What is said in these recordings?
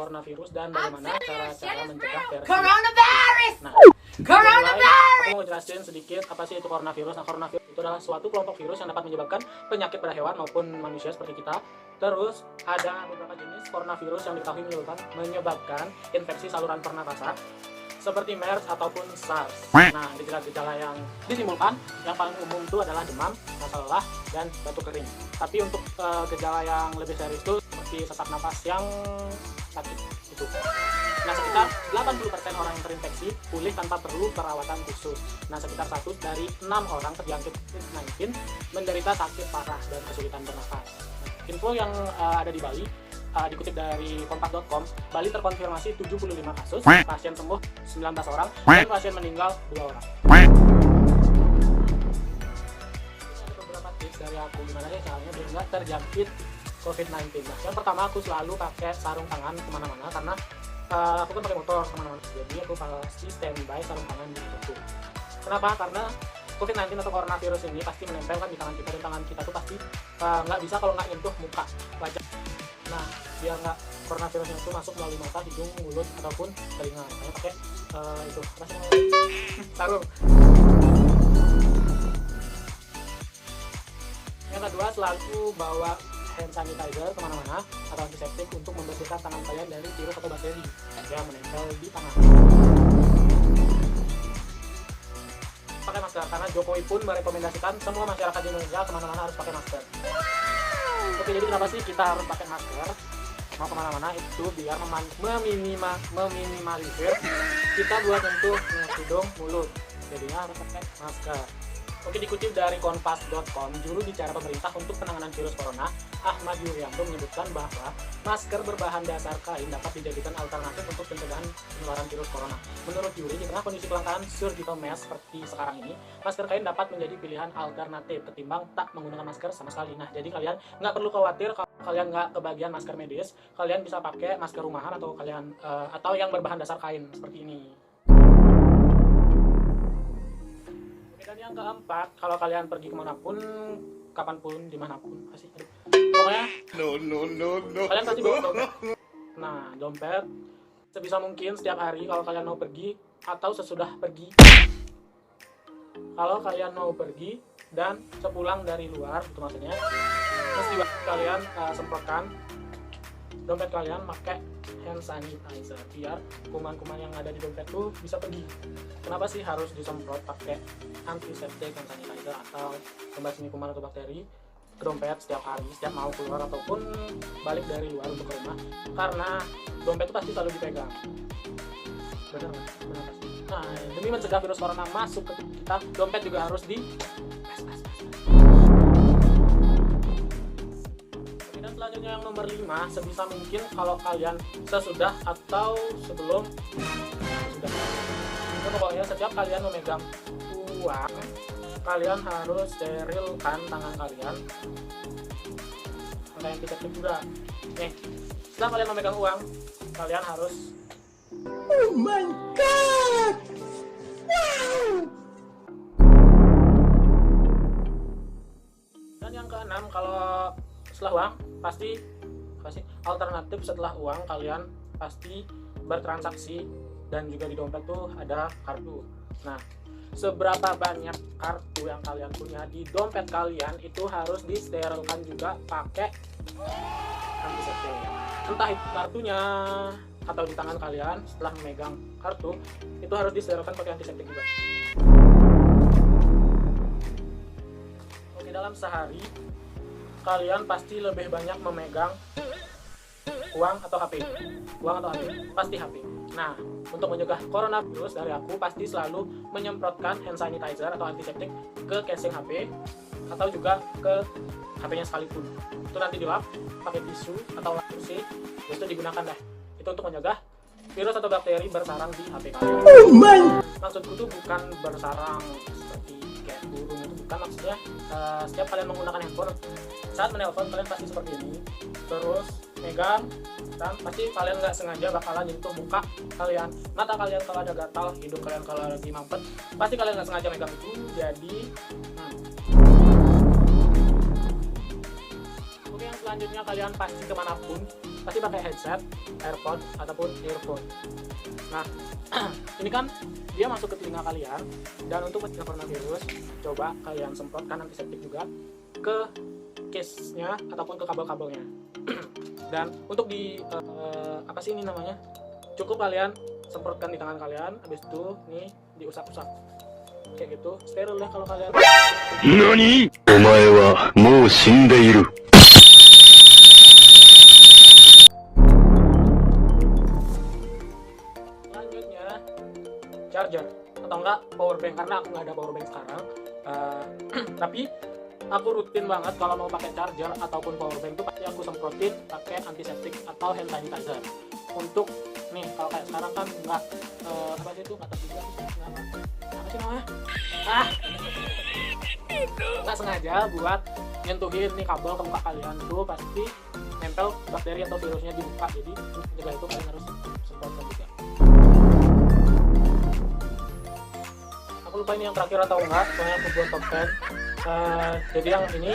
coronavirus dan bagaimana cara-cara mencegah versi Coronavirus! Nah, Coronavirus! aku mau jelasin sedikit apa sih itu coronavirus. Nah, coronavirus itu adalah suatu kelompok virus yang dapat menyebabkan penyakit pada hewan maupun manusia seperti kita. Terus ada beberapa jenis coronavirus yang diketahui menyebabkan infeksi saluran pernapasan seperti MERS ataupun SARS. Nah, gejala-gejala yang ditimbulkan yang paling umum itu adalah demam, rasa lelah, dan batuk kering. Tapi untuk gejala yang lebih serius itu seperti sesak napas yang sakit itu. Nah, sekitar 80% orang yang terinfeksi pulih tanpa perlu perawatan khusus. Nah, sekitar 1 dari 6 orang terjangkit COVID-19 menderita sakit parah dan kesulitan bernafas. Nah, info yang ada di Bali dikutip dari kompas.com, Bali terkonfirmasi 75 kasus, pasien sembuh 19 orang, dan pasien meninggal 2 orang. Ada beberapa tips dari aku gimana sih caranya biar nggak terjangkit COVID-19. Nah, yang pertama aku selalu pakai sarung tangan kemana-mana karena aku kan pakai motor kemana-mana, jadi aku pasti standby sarung tangan di situ. Kenapa? Karena COVID-19 atau coronavirus ini pasti menempel kan di tangan kita, dan tangan kita tuh pasti nggak bisa kalau nggak nyentuh muka, wajah. Nah, biar nggak coronavirusnya itu masuk melalui mata, hidung, mulut, ataupun telinga, makanya pakai itu apa sih namanya? Sarung. Yang kedua, selalu bawa hand sanitizer kemana-mana atau antiseptik untuk membersihkan tangan kalian dari virus atau bakteri yang menempel di tangan. Pakai masker, karena Jokowi pun merekomendasikan semua masyarakat di Indonesia kemana-mana harus pakai masker. Oke, jadi kenapa sih kita harus pakai masker mau kemana-mana? Itu biar meminimalisir kita buat nyentuh hidung, mulut, jadinya harus pakai masker. Oke, dikutip dari kompas.com, juru bicara pemerintah untuk penanganan virus corona, Ahmad Yuryanto, menyebutkan bahwa masker berbahan dasar kain dapat dijadikan alternatif untuk pencegahan penularan virus corona. Menurut Yuri, di tengah kondisi kelangkaan surgical mask seperti sekarang ini, masker kain dapat menjadi pilihan alternatif ketimbang tak menggunakan masker sama sekali. Nah, jadi kalian nggak perlu khawatir kalau kalian nggak kebagian masker medis, kalian bisa pakai masker rumahan atau atau yang berbahan dasar kain seperti ini. Dan yang keempat, kalau kalian pergi kemanapun, kapanpun, dimanapun, pokoknya kalian pasti bawa dompet. Nah, dompet sebisa mungkin setiap hari kalau kalian mau pergi atau sesudah pergi. Kalau kalian mau pergi dan sepulang dari luar, itu maksudnya mesti kalian semprotkan dompet kalian pakai hand sanitizer biar kuman-kuman yang ada di dompet tuh bisa pergi. Kenapa sih harus disemprot pakai antiseptik hand sanitizer atau membasmi kuman atau bakteri ke dompet setiap hari, setiap mau keluar ataupun balik dari luar untuk ke rumah? Karena dompet itu pasti selalu dipegang. Benar nggak? Benar pasti. Nah, demi mencegah virus corona masuk ke kita, dompet juga harus di Selanjutnya yang nomor 5, sebisa mungkin kalau kalian sesudah atau sebelum sudah, itu pokoknya setiap kalian memegang uang, kalian harus sterilkan tangan kalian. Pakai antiseptik juga. Nih, setelah kalian memegang uang, kalian harus Oh my god! Wow! Dan yang keenam, kalau setelah uang pasti alternatif setelah uang kalian pasti bertransaksi, dan juga di dompet tuh ada kartu. Nah, seberapa banyak kartu yang kalian punya di dompet kalian itu harus disterilkan juga pakai antiseptik. Entah itu kartunya atau di tangan kalian setelah memegang kartu itu harus disterilkan pakai antiseptik juga. Oke, dalam sehari kalian pasti lebih banyak memegang uang atau HP. Pasti HP. Nah, untuk mencegah coronavirus dari aku pasti selalu menyemprotkan hand sanitizer atau antiseptik ke casing HP atau juga ke HP-nya sekalipun. Itu nanti dilap pakai tisu atau lap bersih, itu digunakan deh. Itu untuk mencegah virus atau bakteri bersarang di HP kalian. Oh my! Maksudku tuh bukan bersarang seperti kayak burung, itu bukan. Maksudnya setiap kalian menggunakan handphone, saat menelpon kalian pasti seperti ini, terus megang, dan pasti kalian nggak sengaja bakalan nyentuh muka kalian, mata kalian kalau ada gatal, hidung kalian kalau lagi mampet, pasti kalian nggak sengaja megang itu. Jadi Oke, yang selanjutnya kalian pasti kemanapun pasti pakai headset, AirPod ataupun earphone. Nah, ini kan dia masuk ke telinga kalian, dan untuk mencegah coronavirus, coba kalian semprotkan antiseptik juga ke case-nya ataupun ke kabel-kabelnya. Dan untuk di apa sih ini namanya? Cukup kalian semprotkan di tangan kalian, habis itu nih diusap-usap. Kayak gitu, steril deh kalau kalian. NANI?! お前はもう死んでいる。Selanjutnya charger atau enggak power bank, karena aku nggak ada power bank sekarang. Tapi aku rutin banget kalau mau pakai charger ataupun power bank tuh pasti aku semprotin pakai antiseptik atau hand sanitizer. Untuk nih kalau kayak sekarang kan nggak apa sih itu kata juga apa sih namanya, nggak sengaja buat nyentuhin nih kabel ke muka kalian, tuh pasti nempel bakteri atau virusnya di muka. Jadi untuk mencegah itu kalian harus semprotkan juga. Aku lupa ini yang terakhir atau enggak, soalnya aku buat top 10. Jadi yang ini,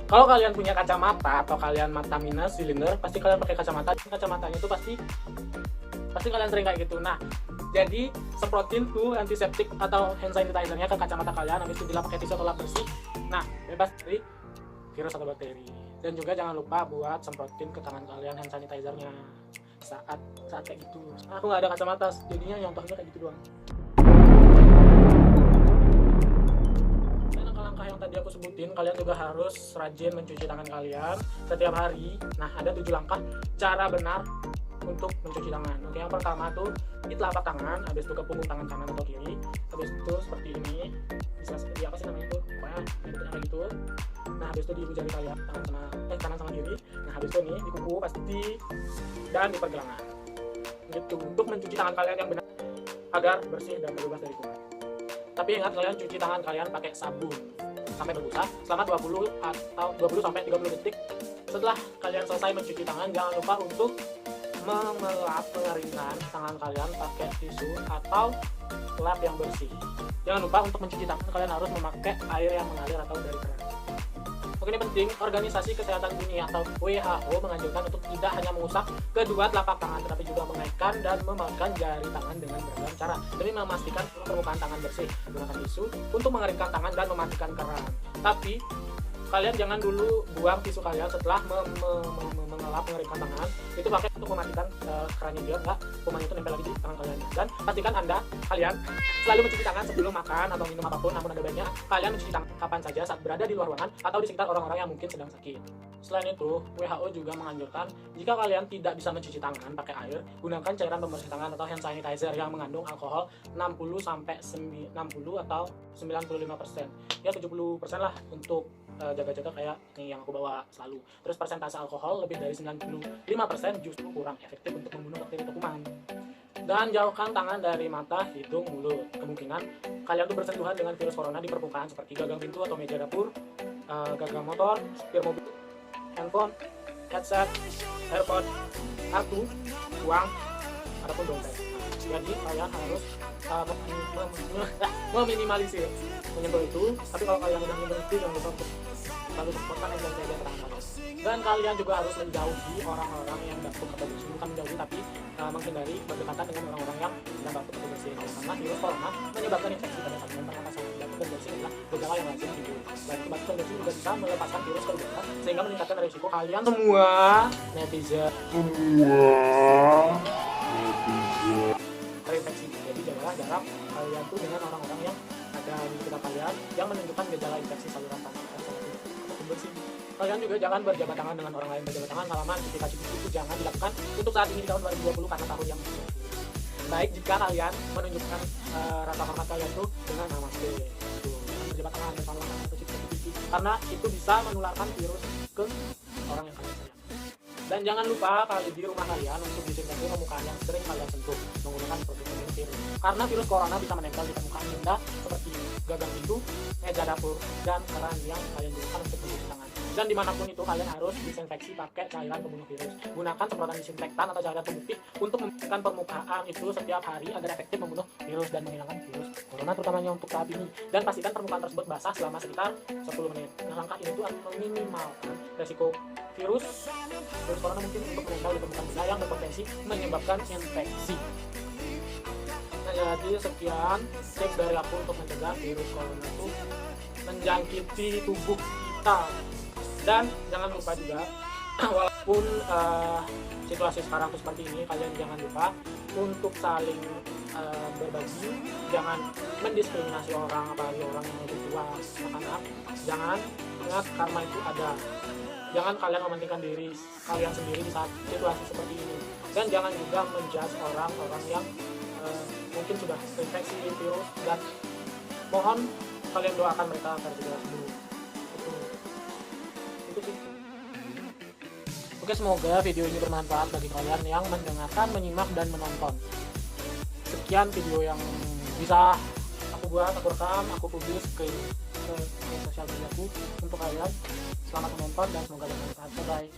kalau kalian punya kacamata atau kalian mata minus silinder, pasti kalian pakai kacamata. Kacamatanya itu pasti kalian sering kayak gitu. Nah, jadi semprotin tuh antiseptik atau hand sanitizer-nya ke kacamata kalian, habis itu dilap pakai tisu atau lap bersih. Nah, bebas dari virus atau bakteri. Dan juga jangan lupa buat semprotin ke tangan kalian hand sanitizer-nya saat kayak gitu. Nah, aku nggak ada kacamata, jadinya nyontohnya kayak gitu doang. Langkah yang tadi aku sebutin, kalian juga harus rajin mencuci tangan kalian setiap hari. Nah, ada 7 langkah cara benar untuk mencuci tangan. Oke, yang pertama tuh di telapak tangan, habis itu ke punggung tangan kanan atau kiri, habis itu seperti ini, bisa seperti apa sih namanya itu, pokoknya bentuknya kayak gitu. Nah, habis itu di ibu jari kalian, kanan sama kiri. Nah, habis itu nih di kuku pasti, dan di pergelangan gitu, untuk mencuci tangan kalian yang benar agar bersih dan bebas dari kuman. Tapi ingat, kalian cuci tangan kalian pakai sabun sampai berbusa selama 20 sampai 30 detik. Setelah kalian selesai mencuci tangan, jangan lupa untuk mengelap, mengeringkan tangan kalian pakai tisu atau lap yang bersih. Jangan lupa untuk mencuci tangan kalian harus memakai air yang mengalir atau dari keran. Oke, ini penting. Organisasi Kesehatan Dunia atau WHO menganjurkan untuk tidak hanya mengusap kedua telapak tangan, tetapi juga mengaitkan dan memakan jari tangan dengan beragam cara demi memastikan permukaan tangan bersih. Gunakan tisu untuk mengeringkan tangan dan mematikan keran. Tapi kalian jangan dulu buang tisu kalian setelah mengelap, mengeringkan tangan. Itu pakai untuk mematikan kerannya, biar nggak kuman itu nempel lagi di tangan kalian. Dan pastikan kalian selalu mencuci tangan sebelum makan atau minum apapun. Namun ada baiknya kalian mencuci tangan kapan saja saat berada di luar ruangan atau di sekitar orang-orang yang mungkin sedang sakit. Selain itu, WHO juga menganjurkan jika kalian tidak bisa mencuci tangan pakai air, gunakan cairan pembersih tangan atau hand sanitizer yang mengandung alkohol 60 atau 95%. Ya 70% lah untuk jaga-jaga kayak nih yang aku bawa selalu. Terus persentase alkohol lebih dari 95% justru kurang efektif untuk membunuh bakteri atau kuman. Dan jauhkan tangan dari mata, hidung, mulut. Kemungkinan kalian tuh bersentuhan dengan virus corona di permukaan seperti gagang pintu atau meja dapur, gagang motor, setir mobil, handphone, headset, AirPod, kartu, uang, ataupun dompet. Jadi kalian harus meminimalisir menyentuh itu. Tapi kalau kalian udah menyentuh itu, jangan lupa untuk selalu semprotkan hand sanitizer ke tangan kalian. Dan kalian juga harus menjauhi orang-orang yang batuk atau bersin. Bukan menjauhi, tapi menghindari berdekatan dengan orang-orang yang sedang batuk atau bersin. Karena virus corona menyebabkan infeksi pada kalian. Pernapasan batuk dan bersin adalah gejala yang lazim timbul. Selain itu, batuk dan bersin juga bisa melepaskan virus ke udara, sehingga meningkatkan risiko kalian semua netizen terinfeksi. Jadi jagalah jarak kalian tuh dengan orang-orang yang ada di sekitar kalian yang menunjukkan gejala infeksi saluran pernapasan ataupun bersin. Kalian juga jangan berjabat tangan dengan orang lain. Berjabat tangan, salaman, ketika cuci itu jangan dilakukan untuk saat ini di tahun 2020 karena tahun yang baik jika kalian menunjukkan rasa hormat kalian tuh dengan namaste. Berjabat tangan, salaman, atau cuci, karena itu bisa menularkan virus ke orang yang kalian sayang. Dan jangan lupa kali di rumah kalian untuk disinfeksi permukaan yang sering kalian sentuh menggunakan produk virus. Karena virus corona bisa menempel di permukaan benda seperti gagang pintu, meja dapur, dan keran yang kalian gunakan untuk mencuci tangan. Dan dimanapun itu kalian harus disinfeksi pakai cairan pembunuh virus. Gunakan semprotan disinfektan atau cairan pemutih untuk membersihkan permukaan itu setiap hari agar efektif membunuh virus dan menghilangkan virus corona, terutamanya untuk saat ini. Dan pastikan permukaan tersebut basah selama sekitar 10 menit. Nah, langkah ini tuh akan meminimalkan resiko virus corona mungkin untuk menempel di permukaan benda yang berpotensi menyebabkan infeksi. Nah, jadi sekian tips dari aku untuk mencegah virus corona itu menjangkiti tubuh kita. Dan jangan lupa juga walaupun situasi sekarang tuh seperti ini, kalian jangan lupa untuk saling berbagi, jangan mendiskriminasi orang, apalagi orang yang lebih tua, anak-anak. Jangan, ingat karma itu ada. Jangan kalian mementingkan diri kalian sendiri di saat situasi seperti ini, dan jangan juga menjudge orang-orang yang mungkin sudah terinfeksi virus, dan mohon kalian doakan mereka agar segera sembuh. Itu sih. Oke, semoga video ini bermanfaat bagi kalian yang mendengarkan, menyimak, dan menonton. Sekian video yang bisa aku buat, aku rekam, aku publis ke sosial mediaku untuk kalian. Selamat menonton dan semoga bermanfaat. Bye.